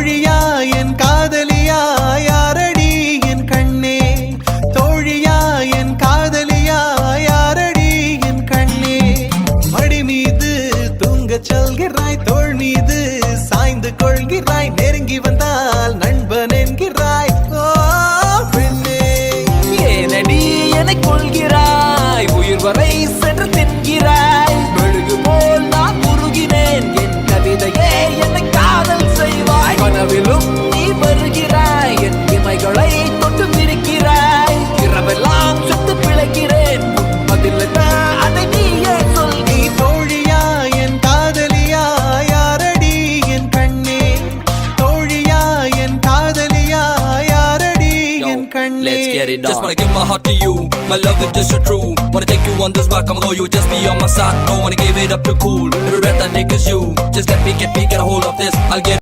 தோழியா என் காதலியா யாரடி என் கண்ணே தோழியா என் காதலியா யாரடி என் கண்ணே மடி மீது தூங்கச் சொல்கிறாய் தோள் மீது சாய்ந்து கொள்கிறாய் நெருங்கி வந்தால் நண்பன் என்கிறாய் ஓ பெண்ணே ஏனடி என்னை கொள்கிறாய் உயிர் வரை சென்று தின்கிறாய் மெழுகு போல் நான் உருகினேன் என் கவிதையே என்னை காதல் செய்வாய் கனவிலும் நீ வருகிறாய் என் இமைகளை தொட்டு பிரிக்கிறாய் இரவெல்லாம் சுட்டு பிழைக்கிறேன் பதில் அதை நீயே சொல் நீ தோழியா என் காதலியா யாரடி என் கண்ணே தோழியா என் காதலியா யாரடி என் கண்ணே Let's get it on. Just wanna give my heart to you. My love is just so true. Wanna take you on this rock, I'm loyal. Just be on my side. Don't wanna give it up too cool. Every breath I take is you. Just get me, get a hold of this. I'll get